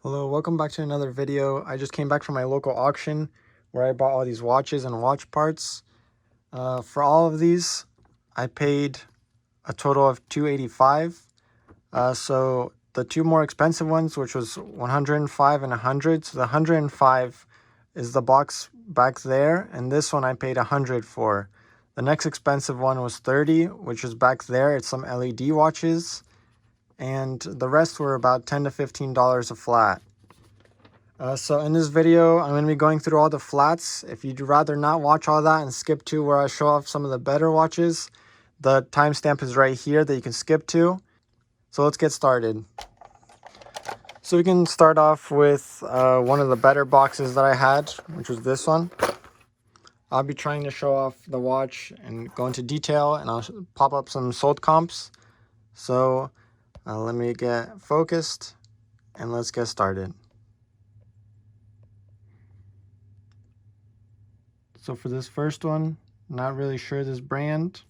Hello, welcome back to another video. I just came back from my local auction where I bought all these watches and watch parts. For all of these, I paid a total of $285. So the two more expensive ones, which was $105 and $100. So the $105 is the box back there, and this one I paid $100 for. The next expensive one was $30, which is back there. It's some LED watches, and the rest were about $10 to $15 a flat. So in this video, I'm going to be going through all the flats. If you'd rather not watch all that and skip to where I show off some of the better watches, the timestamp is right here that you can skip to. So let's get started. So we can start off with one of the better boxes that I had, which was this one. I'll be trying to show off the watch and go into detail, and I'll pop up some sold comps. So let me get focused and let's get started. So for this first one, not really sure this brand.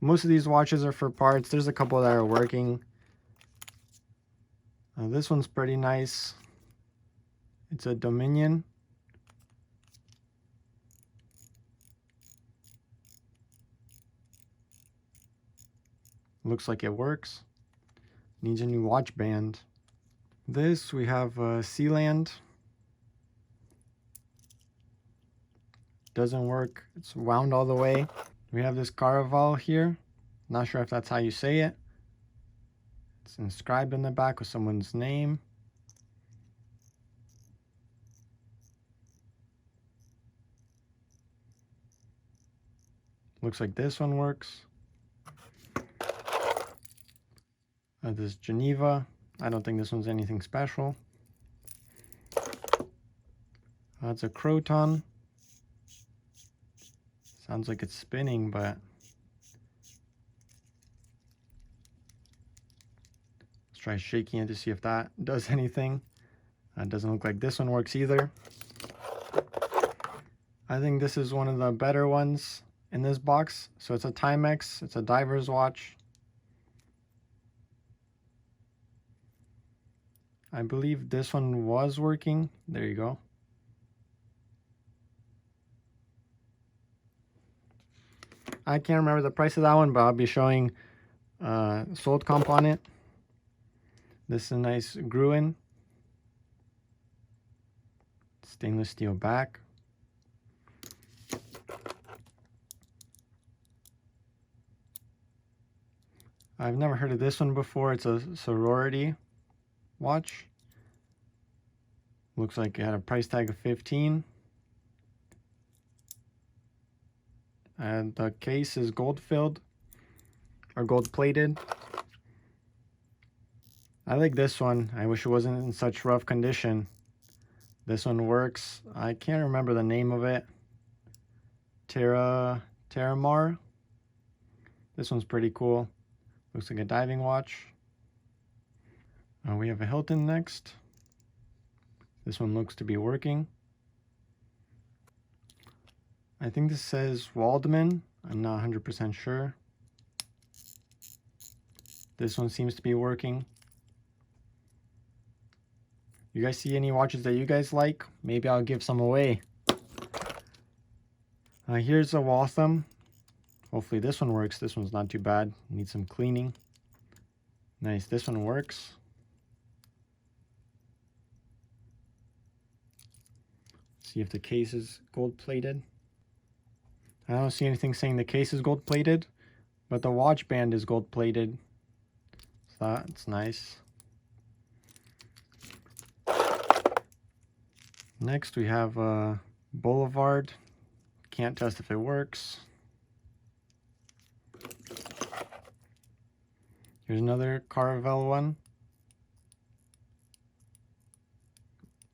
Most of these watches are for parts. There's a couple that are working. This one's pretty nice. It's a Dominion. Looks like it works. Needs a new watch band. This, we have Sealand. Doesn't work. It's wound all the way. We have this Caraval here. Not sure if that's how you say it. It's inscribed in the back with someone's name. Looks like this one works. This Geneva. I don't think this one's anything special. It's a Croton. Sounds like it's spinning, but let's try shaking it to see if that does anything. It doesn't look like this one works either. I think this is one of the better ones in this box. So it's a Timex. It's a diver's watch. I believe this one was working. There you go. I can't remember the price of that one, but I'll be showing sold comp on it. This is a nice Gruen. Stainless steel back. I've never heard of this one before. It's a sorority watch. Looks like it had a price tag of $15. And the case is gold filled or gold plated. I like this one. I wish it wasn't in such rough condition. This one works. I can't remember the name of it. Terramar. This one's pretty cool. Looks like a diving watch. We have a Hilton next. This one looks to be working. I think this says Waldman. I'm not 100% sure. This one seems to be working. You guys see any watches that you guys like? Maybe I'll give some away. Here's a Waltham. Hopefully this one works. This one's not too bad. Needs some cleaning. Nice, this one works. See if the case is gold plated. I don't see anything saying the case is gold plated, but the watch band is gold plated. So that's nice. Next we have Boulevard. Can't test if it works. Here's another Caravel one.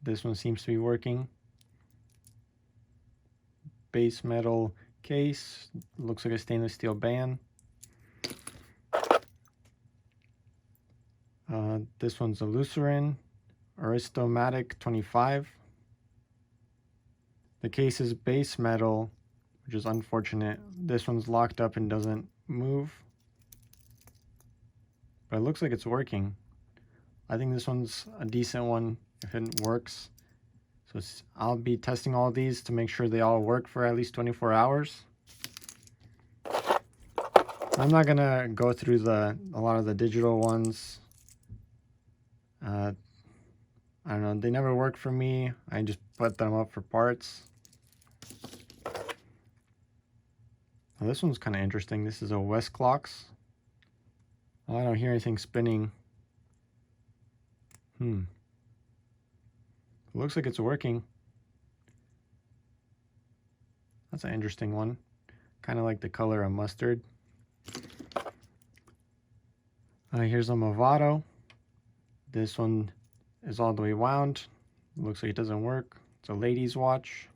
This one seems to be working. Base metal case. Looks like a stainless steel band. This one's a Lucerne Aristomatic 25. The case is base metal, which is unfortunate. This one's locked up and doesn't move. But it looks like it's working. I think this one's a decent one if it works. So I'll be testing all these to make sure they all work for at least 24 hours. I'm not gonna go through a lot of the digital ones. I don't know, they never work for me. I just put them up for parts. Now this one's kind of interesting. This is a Westclox. Oh, I don't hear anything spinning. It looks like it's working. That's an interesting one. Kind of like the color of mustard. Here's a Movado. This one is all the way wound. Looks like it doesn't work. It's a lady's watch.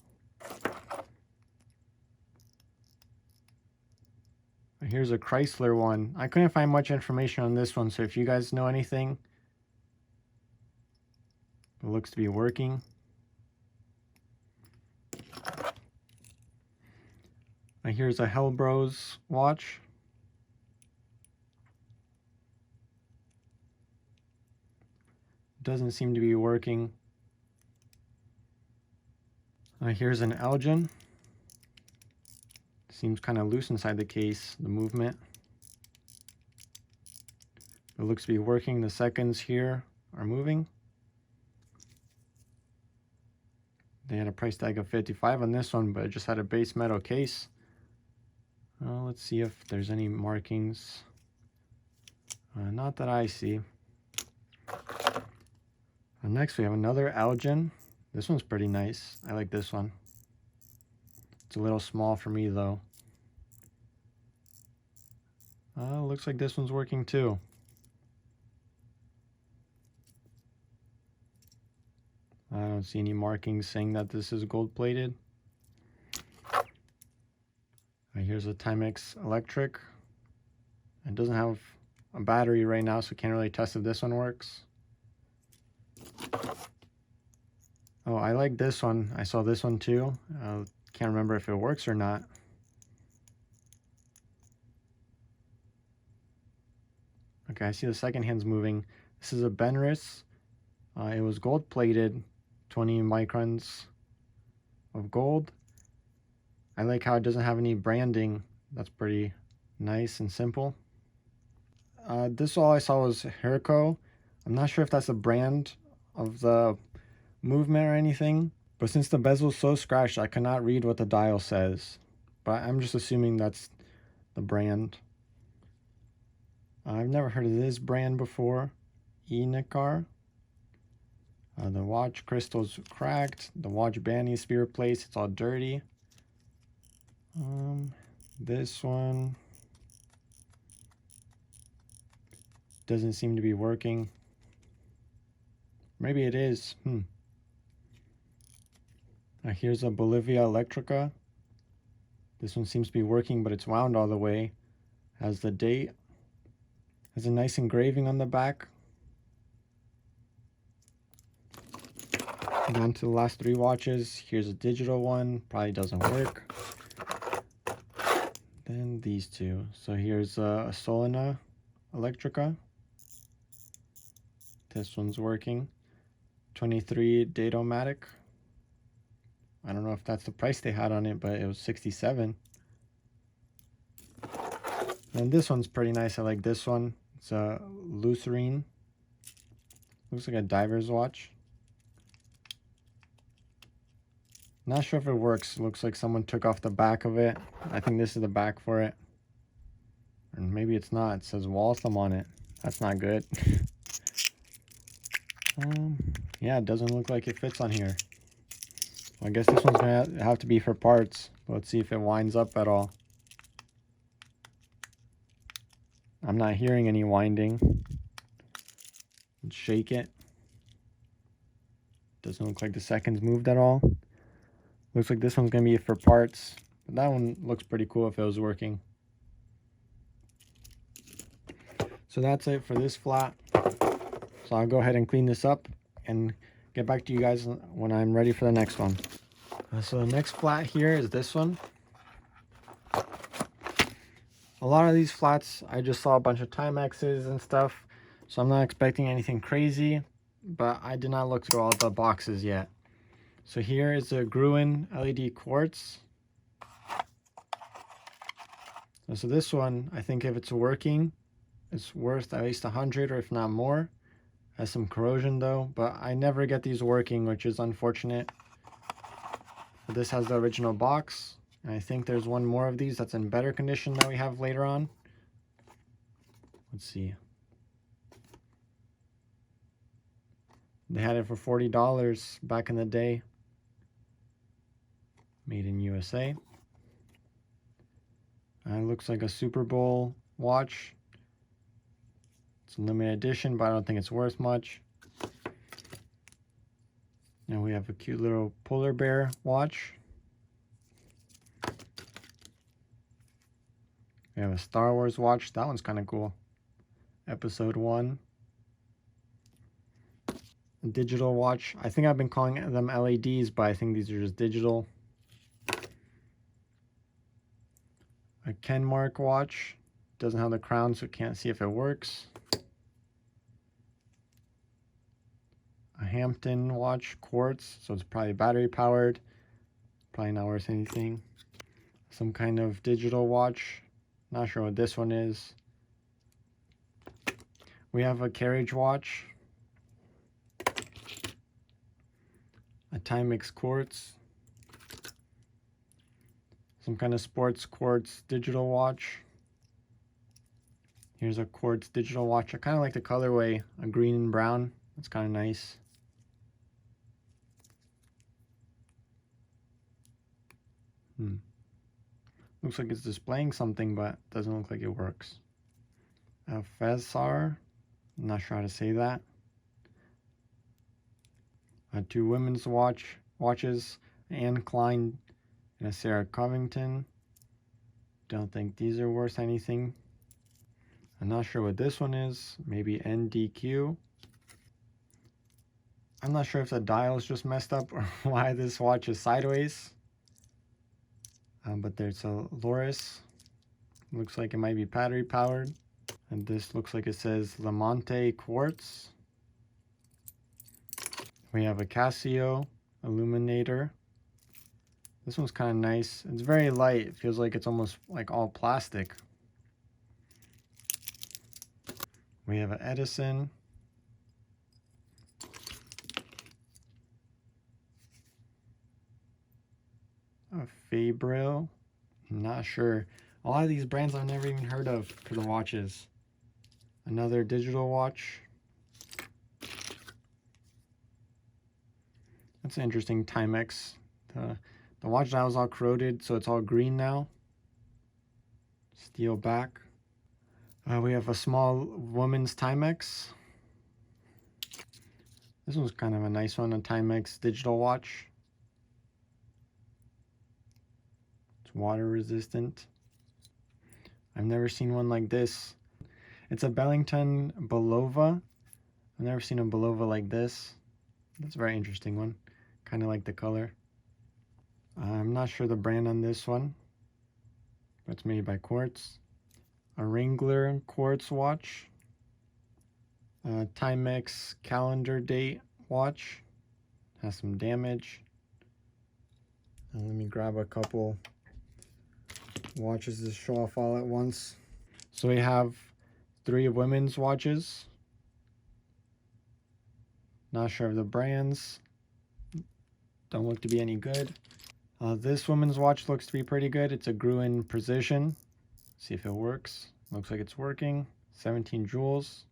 Here's a Chrysler one. I couldn't find much information on this one, so if you guys know anything, it looks to be working. Here's a Hellbros watch. Doesn't seem to be working. Here's an Elgin. Seems kind of loose inside the case, the movement. It looks to be working. The seconds here are moving. They had a price tag of $55 on this one, but it just had a base metal case. Let's see if there's any markings. Not that I see. Next we have another Elgin. This one's pretty nice. I like this one. It's a little small for me though. Looks like this one's working too. I don't see any markings saying that this is gold plated. Here's a Timex electric. It doesn't have a battery right now, so can't really test if this one works. Oh, I like this one. I saw this one too. Can't remember if it works or not. Okay, I see the second hand's moving. This is a Benris. It was gold plated, 20 microns of gold. I like how it doesn't have any branding. That's pretty nice and simple. This all I saw was Herco. I'm not sure if that's a brand of the movement or anything, but since the bezel's so scratched, I cannot read what the dial says. But I'm just assuming that's the brand. I've never heard of this brand before. Enicar. The watch crystal's cracked. The watch band needs to be replaced. It's all dirty. This one doesn't seem to be working. Maybe it is. Here's a Bolivia Electrica. This one seems to be working, but it's wound all the way. Has the date. Has a nice engraving on the back. And on to the last three watches. Here's a digital one. Probably doesn't work. Then these two. So here's a Solana Electrica. This one's working. 23 Date-O-Matic. I don't know if that's the price they had on it, but it was 67. And this one's pretty nice. I like this one. It's a Lucerne. Looks like a diver's watch. Not sure if it works. Looks like someone took off the back of it. I think this is the back for it. And maybe it's not. It says Waltham on it. That's not good. Yeah, it doesn't look like it fits on here. Well, I guess this one's gonna have to be for parts. Let's see if it winds up at all. I'm not hearing any winding. Let's shake it. Doesn't look like the seconds moved at all. Looks like this one's gonna be for parts. But that one looks pretty cool if it was working. So that's it for this flat. So I'll go ahead and clean this up and get back to you guys when I'm ready for the next one. So the next flat here is this one. A lot of these flats, I just saw a bunch of Timexes and stuff. So I'm not expecting anything crazy, but I did not look through all the boxes yet. So here is the Gruen LED quartz. So this one, I think if it's working, it's worth at least 100 or if not more. Has some corrosion though, but I never get these working, which is unfortunate. But this has the original box, and I think there's one more of these that's in better condition that we have later on. Let's see. They had it for $40 back in the day. Made in USA. It looks like a Super Bowl watch. It's a limited edition, but I don't think it's worth much. Now we have a cute little polar bear watch. We have a Star Wars watch. That one's kind of cool. Episode 1. A digital watch. I think I've been calling them LEDs, but I think these are just digital. A Kenmark watch. Doesn't have the crown, so can't see if it works. A Hampton watch, quartz, so it's probably battery powered. Probably not worth anything. Some kind of digital watch. Not sure what this one is. We have a carriage watch. A Timex quartz. Some kind of sports quartz digital watch. Here's a quartz digital watch. I kind of like the colorway, a green and brown. That's kind of nice. Looks like it's displaying something, but doesn't look like it works. A Fezar. I'm not sure how to say that. Two women's watches, Anne Klein and a Sarah Covington. Don't think these are worth anything. I'm not sure what this one is. Maybe NDQ. I'm not sure if the dial is just messed up or why this watch is sideways. But there's a Loris. Looks like it might be battery powered. And this looks like it says Lamonte quartz. We have a Casio illuminator. This one's kind of nice. It's very light. It feels like it's almost like all plastic. We have an Edison. A Fabril. Not sure. A lot of these brands I've never even heard of for the watches. Another digital watch. That's an interesting Timex. The watch dial is all corroded, so it's all green now. Steel back. We have a small woman's Timex. This one's kind of a nice one, a Timex digital watch. It's water resistant. I've never seen one like this. It's a Bellington Belova. I've never seen a Belova like this. That's a very interesting one. Kind of like the color. I'm not sure the brand on this one, but it's made by Quartz. A Wrangler quartz watch. A Timex calendar date watch. Has some damage. And let me grab a couple watches to show off all at once. So we have 3 women's watches. Not sure of the brands. Don't look to be any good. This woman's watch looks to be pretty good. It's a Gruen Precision. See if it works. Looks like it's working. 17 jewels.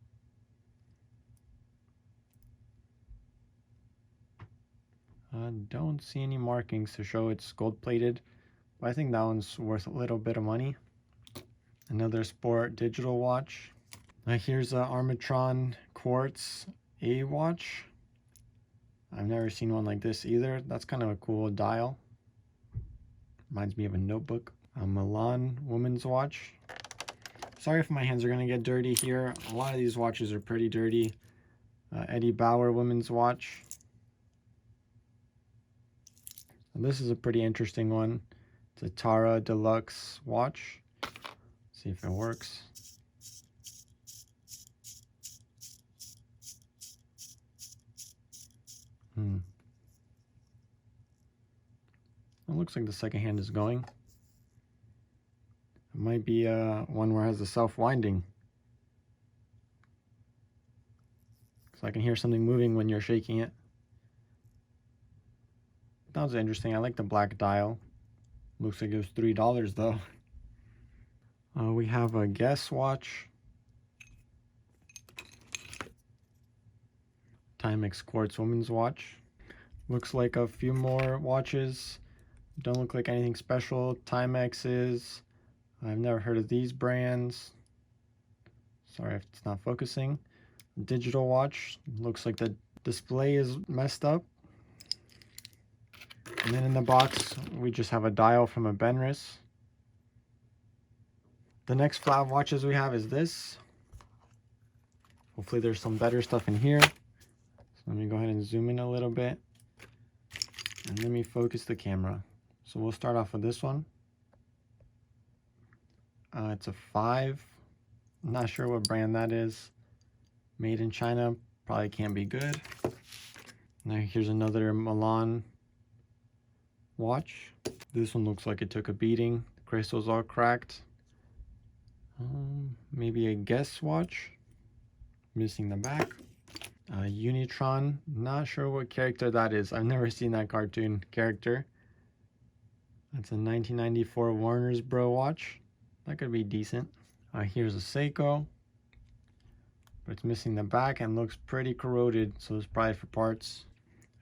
Don't see any markings to show it's gold plated, but I think that one's worth a little bit of money. Another sport digital watch. Here's a Armatron Quartz A watch. I've never seen one like this either. That's kind of a cool dial. Reminds me of a notebook. A Milan woman's watch. Sorry if my hands are going to get dirty here. A lot of these watches are pretty dirty. Eddie Bauer women's watch. And this is a pretty interesting one. It's a Tara Deluxe watch. See if it works. It looks like the second hand is going. It might be one where it has the self-winding. So I can hear something moving when you're shaking it. That was interesting. I like the black dial. Looks like it was $3 though. We have a Guess watch. Timex Quartz women's watch. Looks like a few more watches. Don't look like anything special. Timexes. I've never heard of these brands. Sorry if it's not focusing. Digital watch. Looks like the display is messed up. And then in the box, we just have a dial from a Benris. The next flat of watches we have is this. Hopefully there's some better stuff in here. So let me go ahead and zoom in a little bit. And let me focus the camera. So we'll start off with this one. It's a 5. I'm not sure what brand that is. Made in China. Probably can't be good. Now here's another Milan watch. This one looks like it took a beating. The crystal's all cracked. Maybe a Guess watch. Missing the back. Unitron. Not sure what character that is. I've never seen that cartoon character. That's a 1994 Warner's Bro watch. That could be decent. Here's a Seiko. But it's missing the back and looks pretty corroded, so it's probably for parts.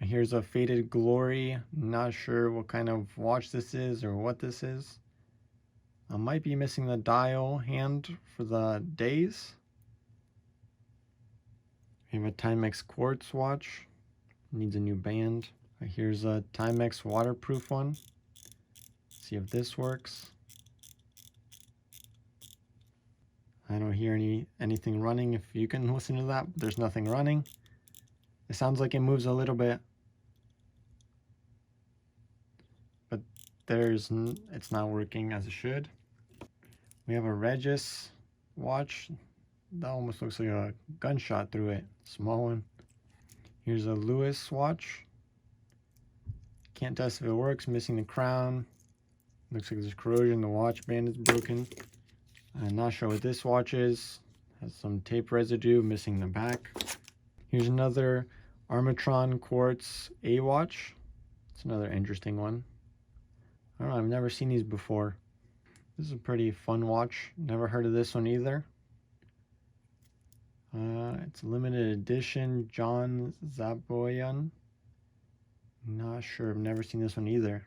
Here's a Faded Glory. Not sure what kind of watch this is or what this is. I might be missing the dial hand for the days. We have a Timex Quartz watch. Needs a new band. Here's a Timex waterproof one. See if this works. I don't hear anything running. If you can listen to that, there's nothing running. It sounds like it moves a little bit, but it's not working as it should. We have a Regis watch. That almost looks like a gunshot through it. Small one. Here's a Lewis watch. Can't test if it works. Missing the crown. Looks like there's corrosion. The watch band is broken. I'm not sure what this watch is. Has some tape residue. Missing the back. Here's another Armatron Quartz A watch. It's another interesting one. I don't know. I've never seen these before. This is a pretty fun watch. Never heard of this one either. It's a limited edition John Zaboyan. Not sure. I've never seen this one either.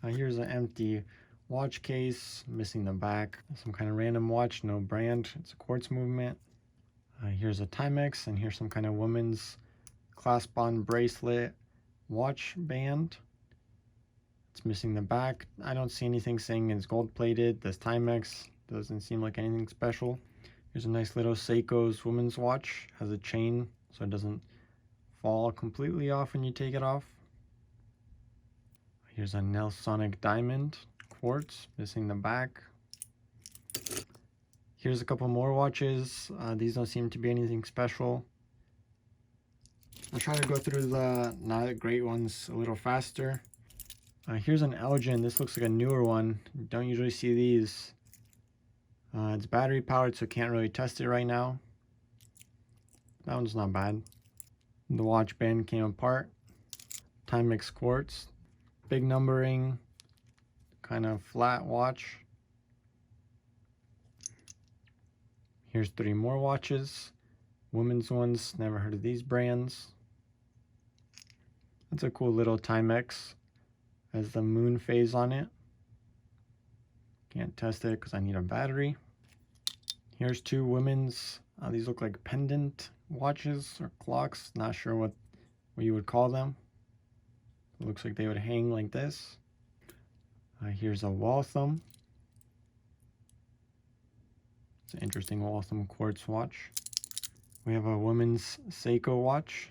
Here's an empty watch case. Missing the back. Some kind of random watch. No brand. It's a quartz movement. Here's a Timex. And here's some kind of woman's clasp on bracelet watch band. It's missing the back. I don't see anything saying it's gold plated. This Timex doesn't seem like anything special. Here's a nice little Seiko's woman's watch. Has a chain so it doesn't fall completely off when you take it off. Here's a Nelsonic Diamond Quartz. Missing the back. Here's a couple more watches. These don't seem to be anything special. I'll try to go through the not great ones a little faster. Here's an Elgin. This looks like a newer one. Don't usually see these. It's battery powered, so can't really test it right now. That one's not bad. The watch band came apart. Timex Quartz. Big numbering. Kind of flat watch. Here's 3 more watches. Women's ones. Never heard of these brands. That's a cool little Timex. Has the moon phase on it. Can't test it because I need a battery. Here's 2 women's. These look like pendant watches or clocks. Not sure what you would call them. It looks like they would hang like this. Here's a Waltham. It's an interesting Waltham quartz watch. We have a woman's Seiko watch.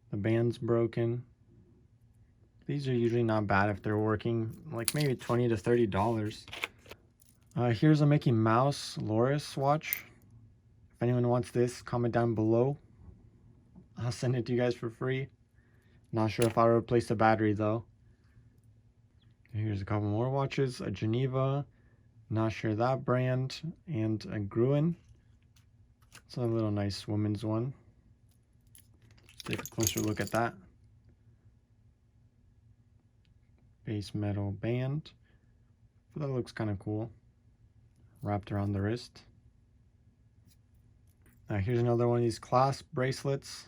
The band's broken. These are usually not bad if they're working, like maybe $20 to $30. Here's a Mickey Mouse Loris watch. If If anyone wants this, comment down below. I'll send it to you guys for free. Not sure if I'll replace the battery though. Here's a couple more watches. A Geneva, not sure that brand, and a Gruen. It's a little nice women's one. Let's take a closer look at that. Base metal band. That looks kind of cool. Wrapped around the wrist. Now here's another one of these clasp bracelets.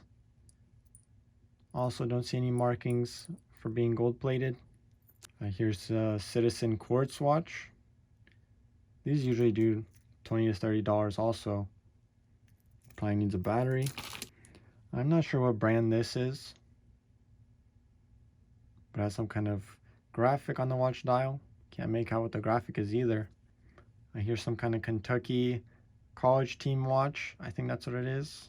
Also don't see any markings for being gold plated. Here's a Citizen quartz watch. These usually do $20 to $30 also. Probably needs a battery. I'm not sure what brand this is, but it has some kind of graphic on the watch dial. Can't make out what the graphic is either. Here's some kind of Kentucky college team watch. I think that's what it is.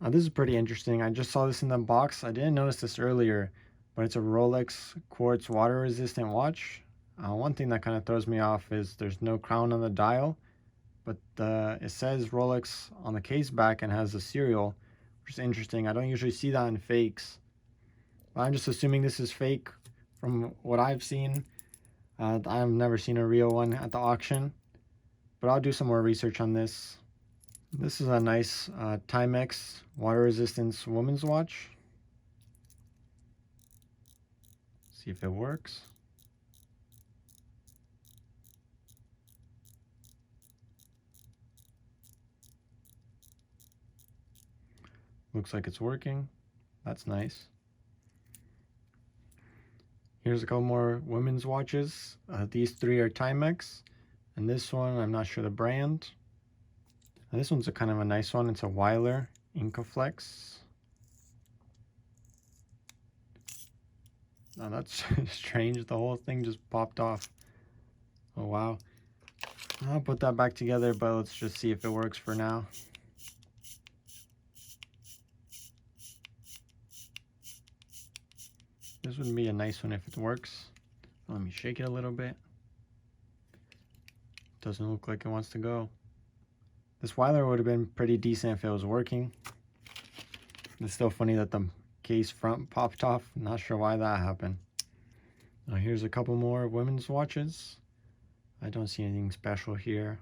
This is pretty interesting. I just saw this in the box. I didn't notice this earlier, but it's a Rolex quartz water resistant watch. One thing that kind of throws me off is there's no crown on the dial, but it says Rolex on the case back and has a serial, which is interesting. I don't usually see that in fakes. I'm just assuming this is fake from what I've seen. I've never seen a real one at the auction, but I'll do some more research on this. This is a nice Timex water resistance woman's watch. See if it works. Looks like it's working. That's nice. Here's a couple more women's watches. These three are Timex, and this one, I'm not sure the brand. And this one's a kind of a nice one. It's a Weiler Incaflex. Now that's strange. The whole thing just popped off. Oh wow. I'll put that back together, but let's just see if it works for now. This would be a nice one if it works. Let me shake it a little bit. Doesn't look like it wants to go. This Weiler would have been pretty decent if it was working. It's still funny that the case front popped off. Not sure why that happened. Now here's a couple more women's watches. I don't see anything special here.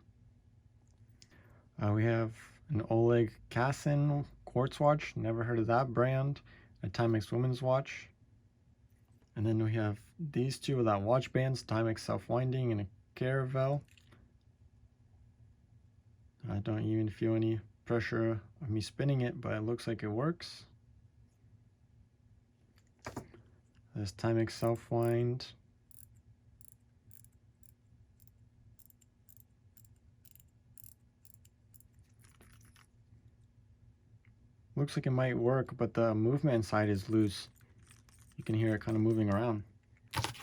We have an Oleg Kassin quartz watch. Never heard of that brand. A Timex women's watch. And then we have these two without watch bands. Timex self-winding and a Caravel. I don't even feel any pressure of me spinning it, but it looks like it works. This Timex self-wind. Looks like it might work, but the movement inside is loose. You can hear it kind of moving around.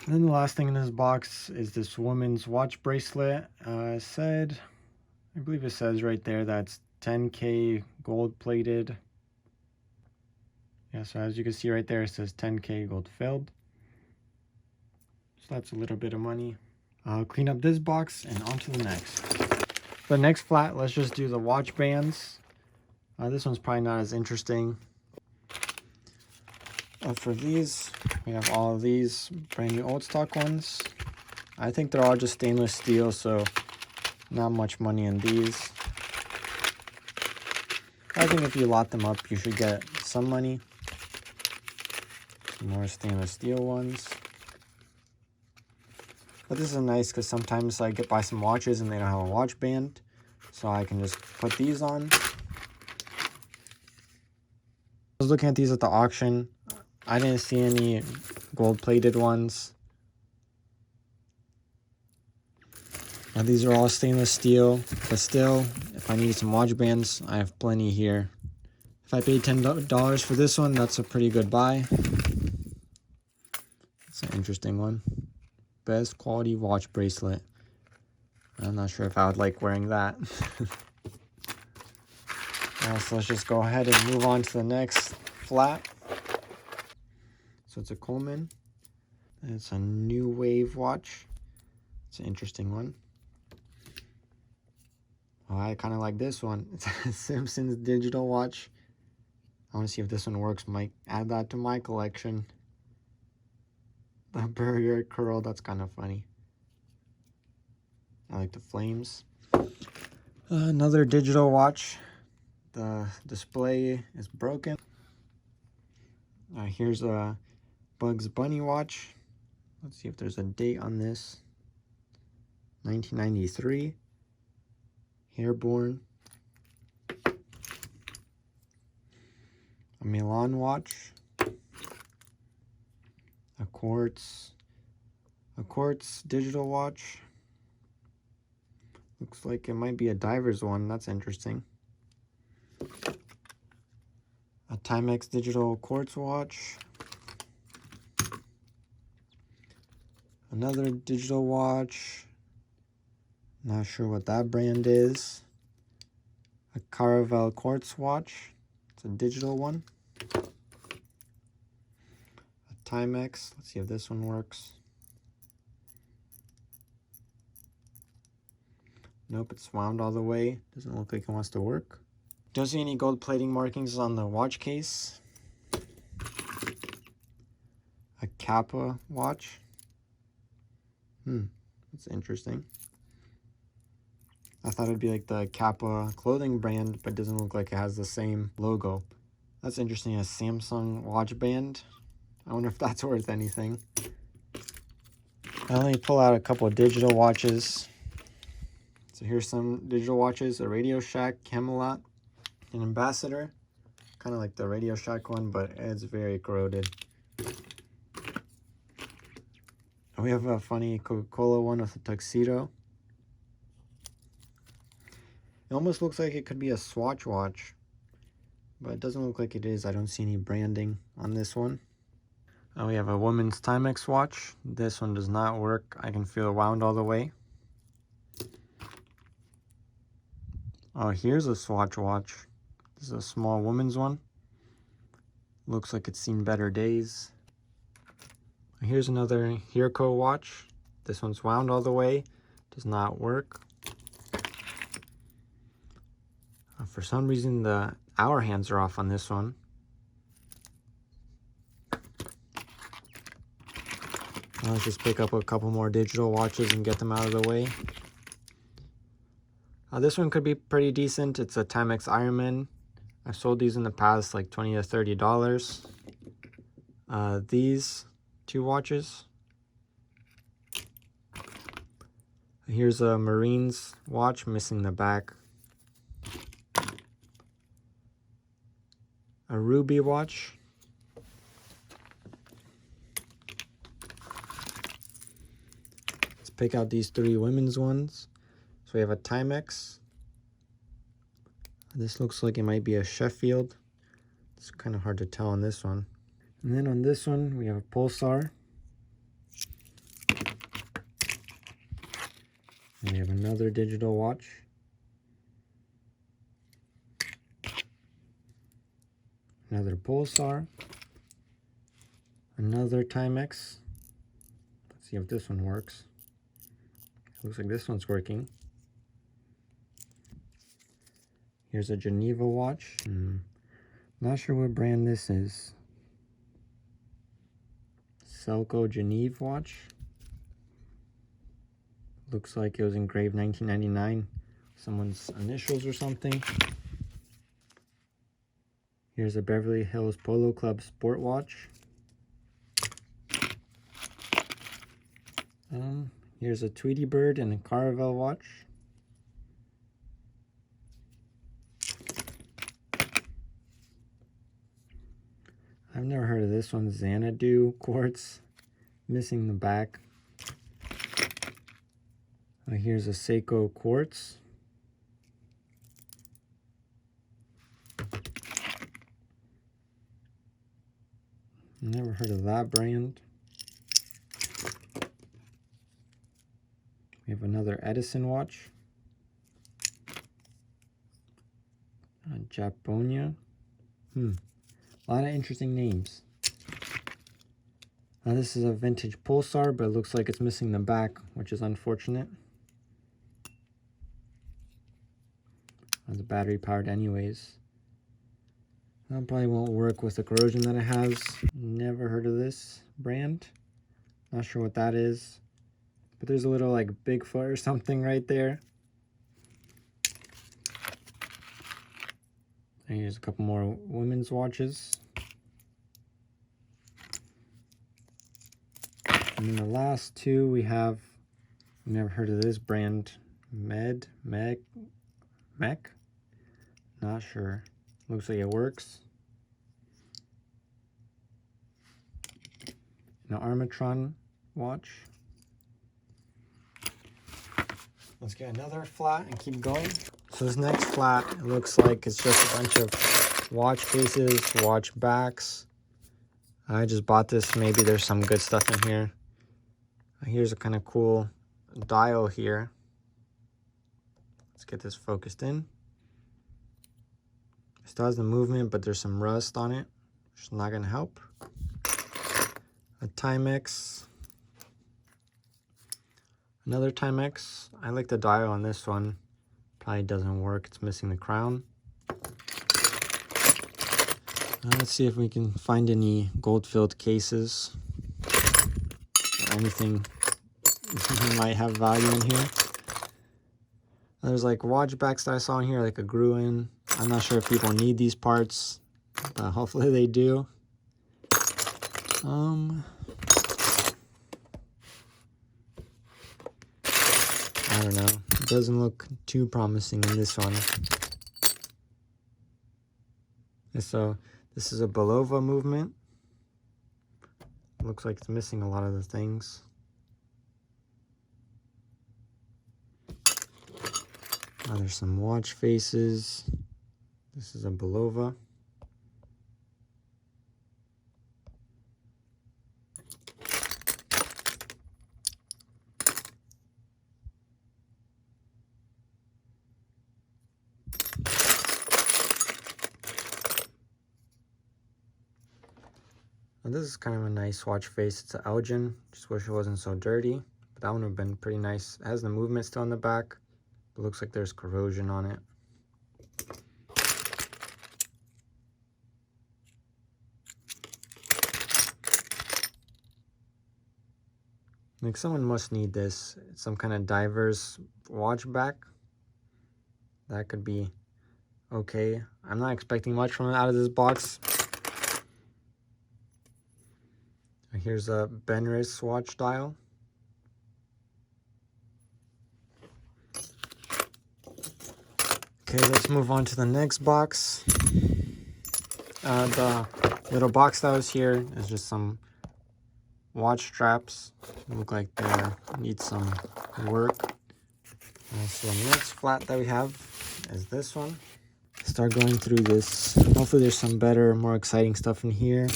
And then the last thing in this box is this woman's watch bracelet. I believe it says right there that's 10K gold plated. Yeah, so as you can see right there, it says 10K gold filled. So that's a little bit of money. I'll clean up this box and on to the next. For the next flat, let's just do the watch bands. This one's probably not as interesting. For these, we have all of these brand new old stock ones. I think they're all just stainless steel, so not much money in these. I think if you lot them up, you should get some money. Some more stainless steel ones. But this is nice because sometimes I buy some watches and they don't have a watch band. So I can just put these on. I was looking at these at the auction. I didn't see any gold-plated ones. Now these are all stainless steel, but still, if I need some watch bands, I have plenty here. If I paid $10 for this one, that's a pretty good buy. It's an interesting one. Best quality watch bracelet. I'm not sure if I would like wearing that. So let's just go ahead and move on to the next flat. So it's a Coleman. It's a New Wave watch. It's an interesting one. Oh, I kind of like this one. It's a Simpsons digital watch. I want to see if this one works. Might add that to my collection. The burger curl, that's kind of funny. I like the flames. Another digital watch. The display is broken. Here's a Bugs Bunny watch. Let's see if there's a date on this. 1993. Airborne. A Milan watch. A quartz digital watch. Looks like it might be a diver's one. That's interesting. A Timex digital quartz watch. Another digital watch. Not sure what that brand is. A Caravel quartz watch. It's a digital one. A Timex. Let's see if this one works. Nope, it's wound all the way. Doesn't look like it wants to work. Don't see any gold plating markings on the watch case. A Kappa watch. That's interesting. I thought it'd be like the Kappa clothing brand, but it doesn't look like it has the same logo. That's interesting, a Samsung watch band. I wonder if that's worth anything. Let me pull out a couple of digital watches. So here's some digital watches, a Radio Shack, Camelot, an Ambassador. Kind of like the Radio Shack one, but it's very corroded. We have a funny Coca-Cola one with a tuxedo. It almost looks like it could be a Swatch watch, but it doesn't look like it is. I don't see any branding on this one. We have a woman's Timex watch. This one does not work. I can feel it wound all the way. Oh, here's a Swatch watch. This is a small woman's one. Looks like it's seen better days. Here's another Hirco watch. This one's wound all the way. Does not work. For some reason, the hour hands are off on this one. Let's just pick up a couple more digital watches and get them out of the way. This one could be pretty decent. It's a Timex Ironman. I've sold these in the past, like $20 to $30. These two watches. Here's a Marines watch, missing the back. A Ruby watch. Let's pick out these three women's ones. So we have a Timex. This looks like it might be a Sheffield. It's kind of hard to tell on this one. And then on this one, we have a Pulsar. And we have another digital watch. Another Pulsar. Another Timex. Let's see if this one works. Looks like this one's working. Here's a Geneva watch. Not sure what brand this is. Selco Geneve watch. Looks like it was engraved 1999. Someone's initials or something. Here's a Beverly Hills Polo Club sport watch. Here's a Tweety Bird and a Caravel watch. I've never heard of this one. Xanadu quartz, missing the back. Here's a Seiko quartz. Never heard of that brand. We have another Edison watch. Japonia. A lot of interesting names. This is a vintage Pulsar, but it looks like it's missing the back, which is unfortunate. It's battery powered anyways. That probably won't work with the corrosion that it has. Never heard of this brand. Not sure what that is. But there's a little like Bigfoot or something right there. And here's a couple more women's watches. And then the last two we have, never heard of this brand. Mech? Not sure. Looks like it works. An Armatron watch. Let's get another flat and keep going. So this next flat, it looks like it's just a bunch of watch faces, watch backs. I just bought this. Maybe there's some good stuff in here. Here's a kind of cool dial here. Let's get this focused in. It still has the movement, but there's some rust on it, which is not going to help. A Timex. Another Timex. I like the dial on this one. Probably doesn't work. It's missing the crown. Let's see if we can find any gold-filled cases or anything that might have value in here. There's like watch backs that I saw in here, like a Gruen. I'm not sure if people need these parts, but hopefully they do. I don't know. It doesn't look too promising in this one. And so this is a Bulova movement. Looks like it's missing a lot of the things. There's some watch faces. This is a Bulova. And this is kind of a nice watch face. It's an Elgin. Just wish it wasn't so dirty. But that one would have been pretty nice. It has the movement still on the back. But looks like there's corrosion on it. Like someone must need this. It's some kind of diver's watch back. That could be okay. I'm not expecting much from it out of this box. Here's a Benris watch dial. Okay, let's move on to the next box. The little box that was here is just some watch straps. They look like they need some work. So the next flat that we have is this one. Start going through this. Hopefully there's some better, more exciting stuff in here.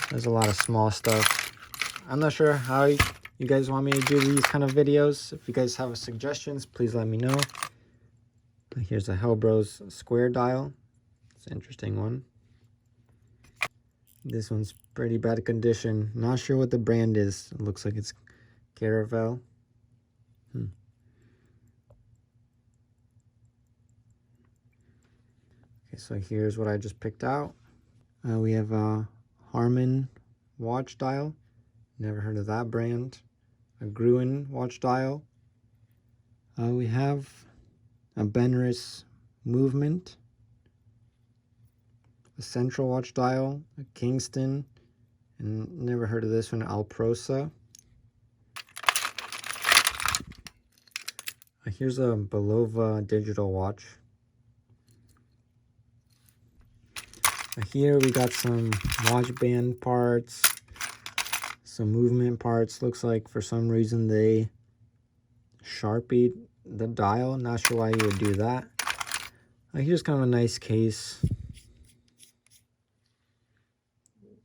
There's a lot of small stuff. I'm not sure how you guys want me to do these kind of videos. If you guys have suggestions, please let me know. Here's a Hellbros square dial. It's an interesting one. This one's pretty bad condition. Not sure what the brand is. It looks like it's Caravel. Okay, so here's what I just picked out. We have a Harman watch dial. Never heard of that brand. A Gruen watch dial. We have a Benris movement. A Central watch dial. A Kingston. And never heard of this one. Alprosa. Here's a Bulova digital watch. Here we got some watch band parts, some movement parts. Looks like for some reason they Sharpied the dial. Not sure why you would do that. Here's kind of a nice case.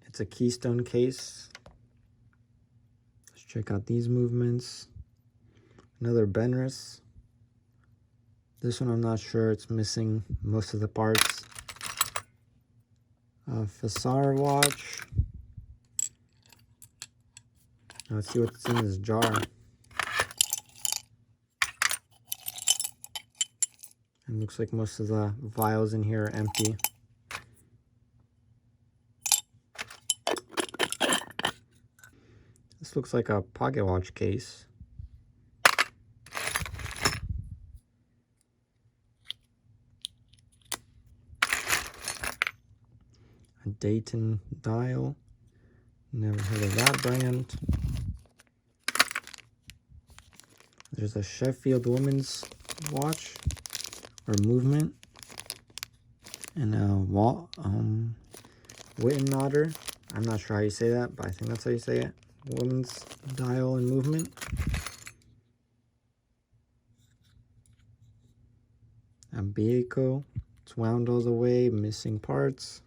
It's a Keystone case. Let's check out these movements. Another Benris. This one I'm not sure. It's missing most of the parts. Fassar watch. Let's see what's in this jar. And looks like most of the vials in here are empty. This looks like a pocket watch case. A Dayton dial. Never heard of that brand. There's a Sheffield women's watch or movement. And a Wittenotter. I'm not sure how you say that, but I think that's how you say it. Women's dial and movement. A Bieco. It's wound all the way, missing parts.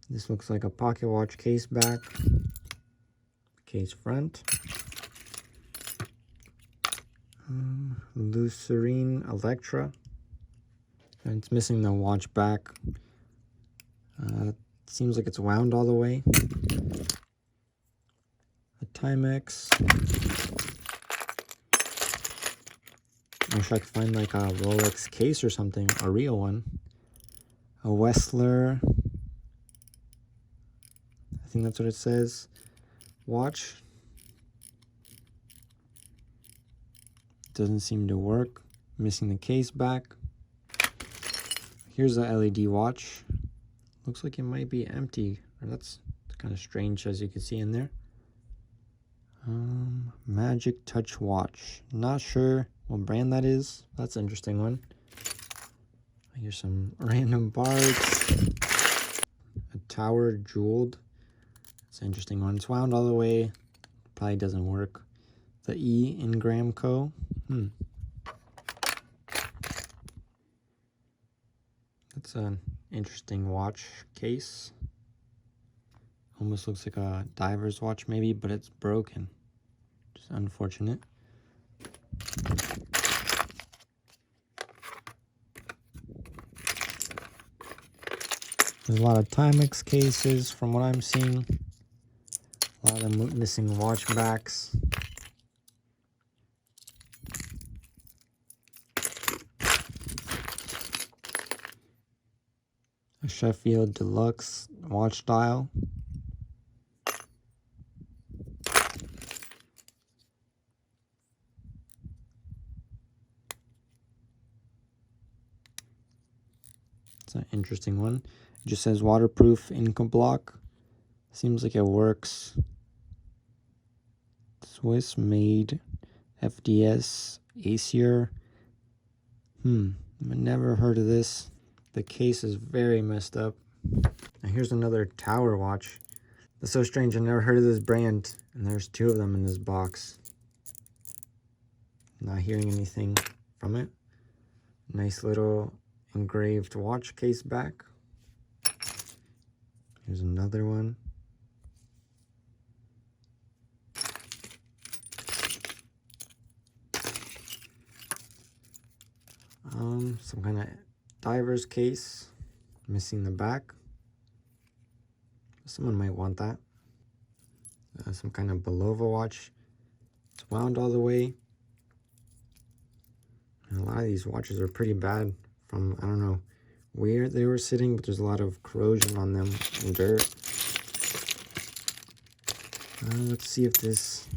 This looks like a pocket watch case back. Case front. Lucerne Electra. And it's missing the watch back. Seems like it's wound all the way. A Timex. I wish I could find like a Rolex case or something, a real one. A Wessler. I think that's what it says. Watch. Doesn't seem to work. Missing the case back. Here's the LED watch. Looks like it might be empty. That's kind of strange, as you can see in there. Magic Touch watch. Not sure what brand that is. That's an interesting one. Here's some random parts. A Tower jeweled. It's an interesting one. It's wound all the way. Probably doesn't work. The E Ingram Co. That's an interesting watch case. Almost looks like a diver's watch maybe, but it's broken. Just unfortunate. There's a lot of Timex cases from what I'm seeing. A lot of them missing watch backs. A Sheffield Deluxe watch dial. It's an interesting one. It just says waterproof Inca block. Seems like it works. Swiss made FDS Acier. I've never heard of this. The case is very messed up. Now here's another Tower watch. That's so strange. I never heard of this brand, and there's two of them in this box. Not hearing anything from it. Nice little engraved watch case back. Here's another one. Some kind of diver's case, missing the back. Someone might want that. Some kind of Belova watch. It's wound all the way. And a lot of these watches are pretty bad from, I don't know where they were sitting, but there's a lot of corrosion on them and dirt. Let's see if this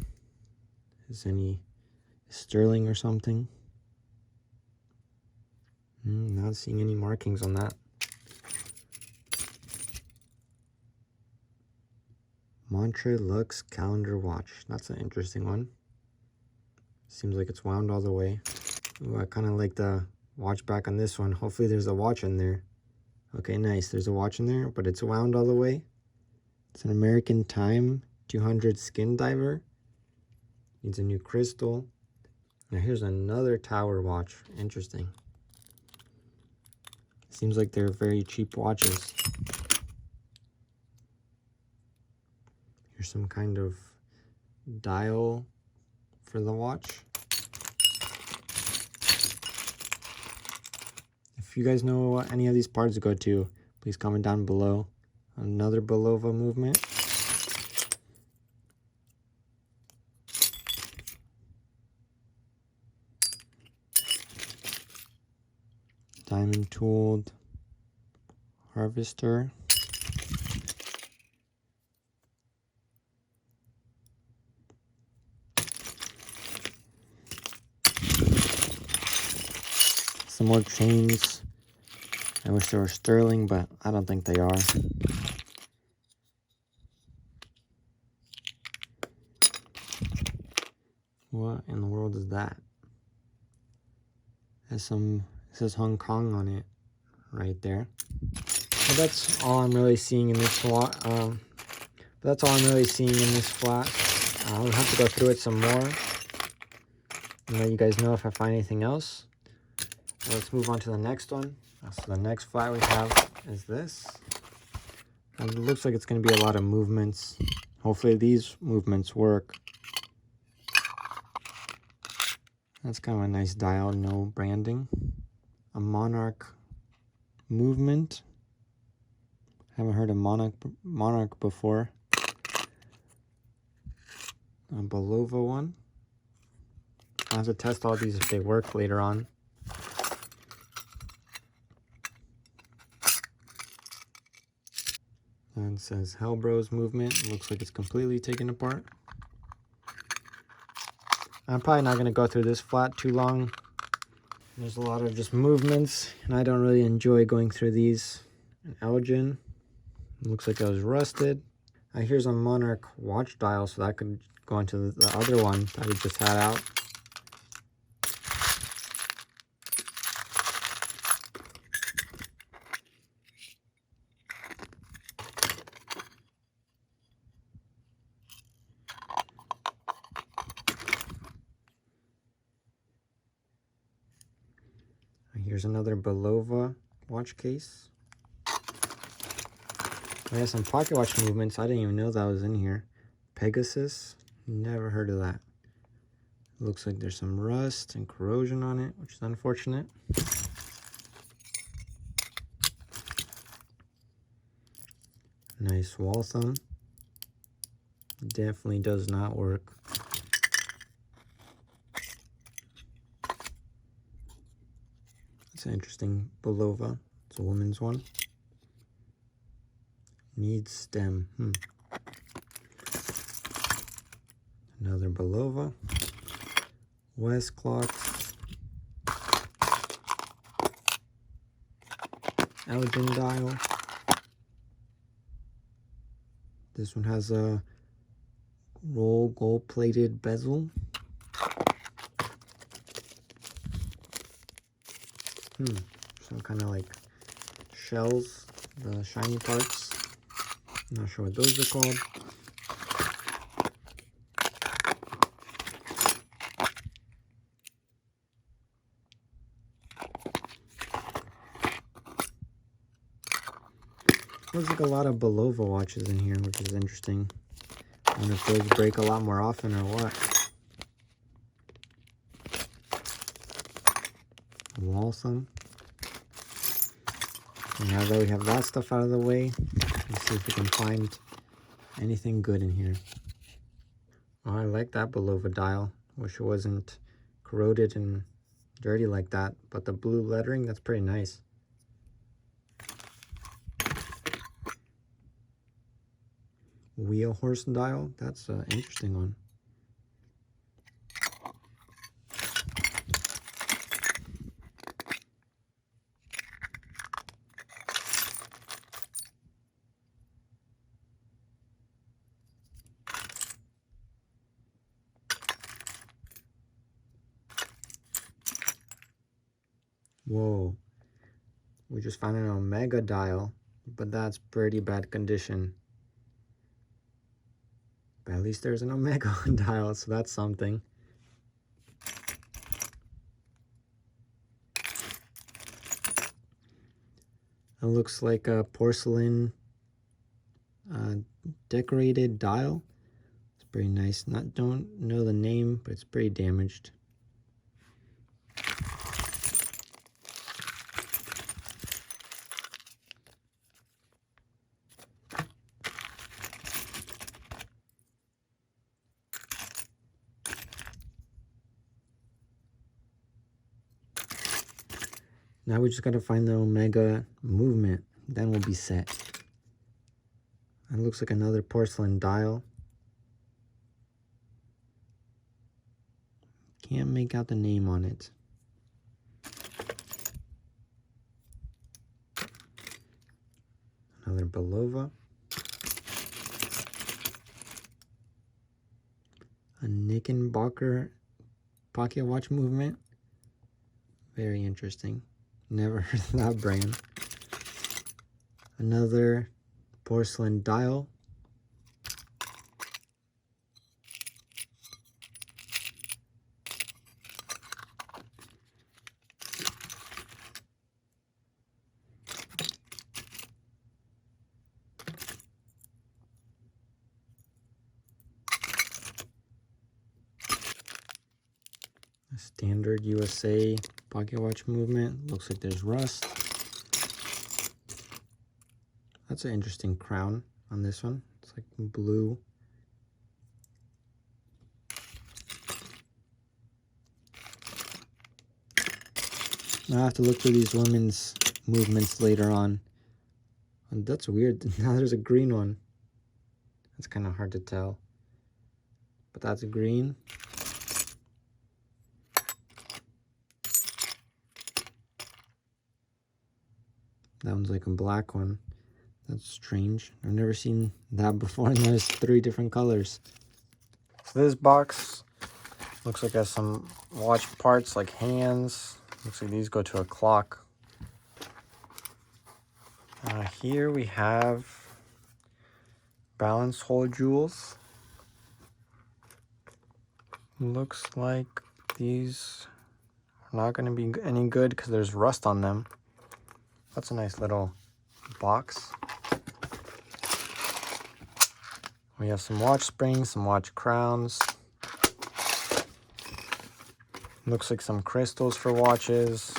is any sterling or something. Not seeing any markings on that. Montre Lux calendar watch. That's an interesting one. Seems like it's wound all the way. Ooh, I kind of like the watch back on this one. Hopefully there's a watch in there. Okay, nice. There's a watch in there, but it's wound all the way. It's an American Time 200 skin diver. Needs a new crystal. Now here's another Tower watch. Interesting. Seems like they're very cheap watches. Here's some kind of dial for the watch. If you guys know what any of these parts go to, please comment down below. Another Belova movement. diamond tooled harvester. Some more chains. I wish they were sterling, but I don't think they are. What in the world is that? It says Hong Kong on it right there. But that's all I'm really seeing in this flat. That's all I'm really seeing in this flat. I'll have to go through it some more and let you guys know if I find anything else. Let's move on to the next one. So the next flat we have is this. And it looks like it's going to be a lot of movements. Hopefully these movements work. That's kind of a nice dial, no branding. A Monarch movement. Haven't heard of Monarch before. A Bulova one. I'll have to test all these if they work later on. And it says Hellbros movement. Looks like it's completely taken apart. I'm probably not going to go through this flat too long. There's a lot of just movements, and I don't really enjoy going through these. An Elgin. Looks like it was rusted. Here's a Monarch watch dial, so that could go into the other one that we just had out. Here's another Bulova watch case. I have some pocket watch movements. I didn't even know that was in here. Pegasus. Never heard of that. Looks like there's some rust and corrosion on it, which is unfortunate. Nice wall thumb. Definitely does not work. It's an interesting Bulova. It's a woman's one. Needs stem. Another Bulova. West clock. Elgin dial. This one has a roll gold-plated bezel. Some kind of like shells, the shiny parts. Not sure what those are called. Looks like a lot of Bulova watches in here, which is interesting. I wonder if those break a lot more often or what. Wall thumb. And now that we have that stuff out of the way, let's see if we can find anything good in here. Oh, I like that Bulova dial. Wish it wasn't corroded and dirty like that, but the blue lettering, that's pretty nice. Wheel horse dial, that's an interesting one. Whoa, we just found an Omega dial, but that's pretty bad condition. But at least there's an Omega dial, so that's something. It looks like a porcelain decorated dial. It's pretty nice. Don't know the name, but it's pretty damaged. Now we just gotta find the Omega movement. Then we'll be set. It looks like another porcelain dial. Can't make out the name on it. Another Belova. A Knickerbocker pocket watch movement. Very interesting. Never heard of that brand. Another porcelain dial. A standard USA pocket watch movement. Looks like there's rust. That's an interesting crown on this one. It's like blue. I'll have to look for these women's movements later on. And that's weird. Now there's a green one. It's kind of hard to tell. But that's green. That one's like a black one. That's strange. I've never seen that before, and there's 3 different colors. So this box looks like it has some watch parts like hands. Looks like these go to a clock. Here we have balance hole jewels. Looks like these are not going to be any good because there's rust on them. That's a nice little box. We have some watch springs, some watch crowns. Looks like some crystals for watches.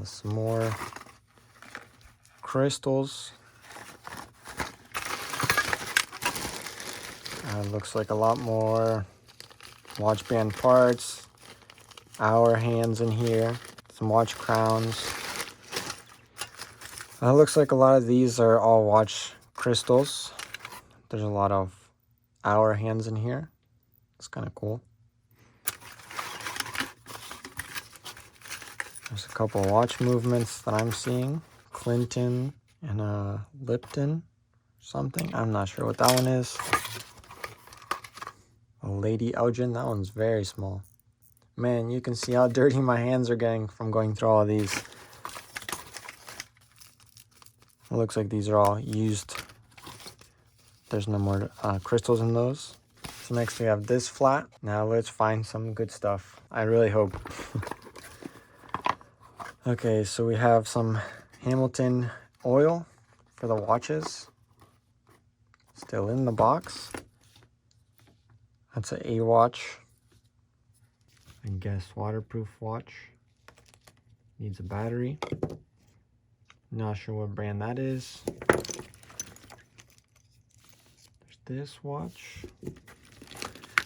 Some more crystals. Looks like a lot more watch band parts. Hour hands in here. Some watch crowns. Looks like a lot of these are all watch crystals. There's a lot of hour hands in here. It's kind of cool. There's a couple watch movements that I'm seeing. Clinton and Lipton something. I'm not sure what that one is. A Lady Elgin. That one's very small. Man, you can see how dirty my hands are getting from going through all of these. It looks like these are all used. There's no more crystals in those. So next we have this flat. Now let's find some good stuff. I really hope. Okay, so we have some Hamilton oil for the watches. Still in the box. That's an A watch. I guess waterproof watch. Needs a battery. Not sure what brand that is. There's this watch.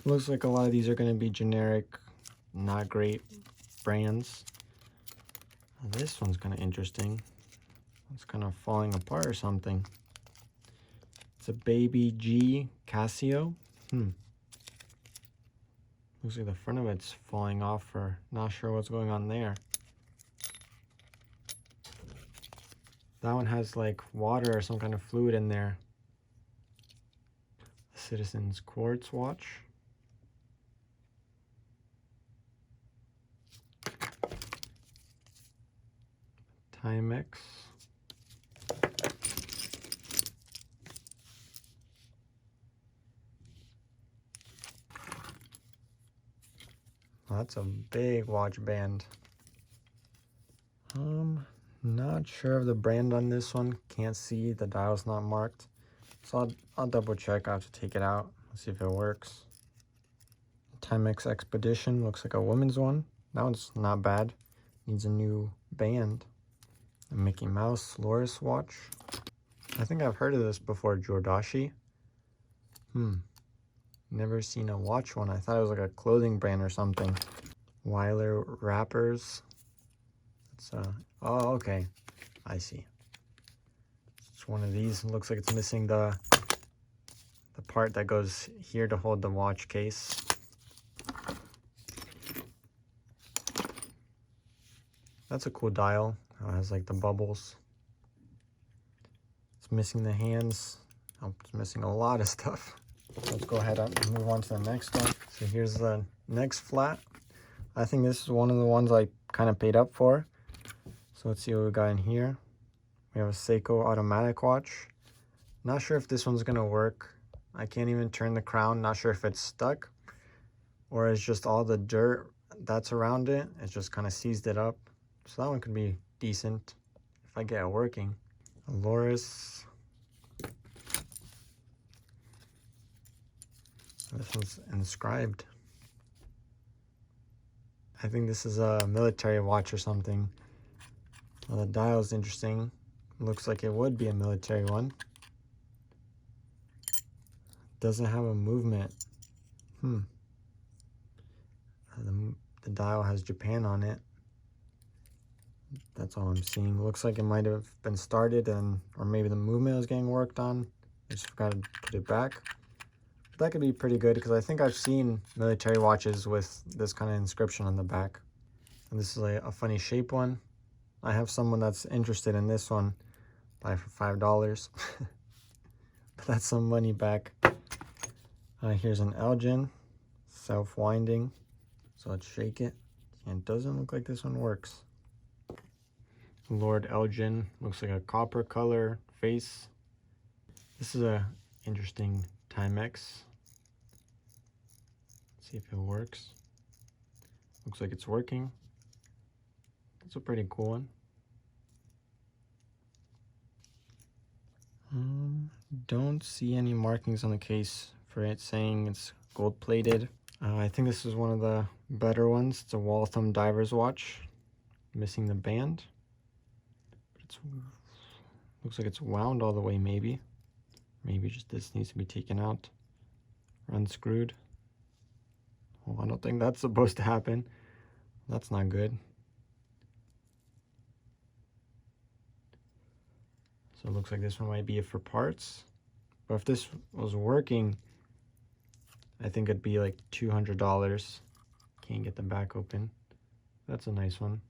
Looks like a lot of these are going to be generic, not great brands. This one's kind of interesting. It's kind of falling apart or something. It's a Baby G Casio. Looks like the front of it's falling off, or not sure what's going on there. That one has like water or some kind of fluid in there. The Citizen's Quartz watch. Timex. Oh, that's a big watch band. Not sure of the brand on this one. Can't see, the dial's not marked. So I'll double check. I have to take it out. Let's see if it works. Timex Expedition, looks like a woman's one. That one's not bad. Needs a new band. A Mickey Mouse Loris watch. I think I've heard of this before, Jordache. Never seen a watch one. I thought it was like a clothing brand or something. Weiler wrappers. It's oh, okay, I see. It's one of these. It looks like it's missing the part that goes here to hold the watch case. That's a cool dial. It has like the bubbles. It's missing the hands. Oh, it's missing a lot of stuff. Let's go ahead and move on to the next one. So here's the next flat. I think this is one of the ones I kind of paid up for. So let's see what we got in here. We have a Seiko automatic watch. Not sure if this one's gonna work. I can't even turn the crown. Not sure if it's stuck or it's just all the dirt that's around it. It's just kind of seized it up. So that one could be decent if I get it working. Loris. This one's inscribed. I think this is a military watch or something. Well, the dial is interesting. Looks like it would be a military one. Doesn't have a movement. The dial has Japan on it. That's all I'm seeing. Looks like it might have been started or maybe the movement was getting worked on. I just forgot to put it back. But that could be pretty good because I think I've seen military watches with this kind of inscription on the back. And this is a funny shape one. I have someone that's interested in this one. Buy for $5. But that's some money back. Here's an Elgin, self-winding. So let's shake it. And it doesn't look like this one works. Lord Elgin, looks like a copper color face. This is a interesting Timex. Let's see if it works. Looks like it's working. That's a pretty cool one. Don't see any markings on the case for it saying it's gold plated. I think this is one of the better ones. It's a Waltham diver's watch. Missing the band. But looks like it's wound all the way maybe. Maybe just this needs to be taken out or unscrewed. Well, I don't think that's supposed to happen. That's not good. So it looks like this one might be for parts. But if this was working, I think it'd be like $200. Can't get the back open. That's a nice one.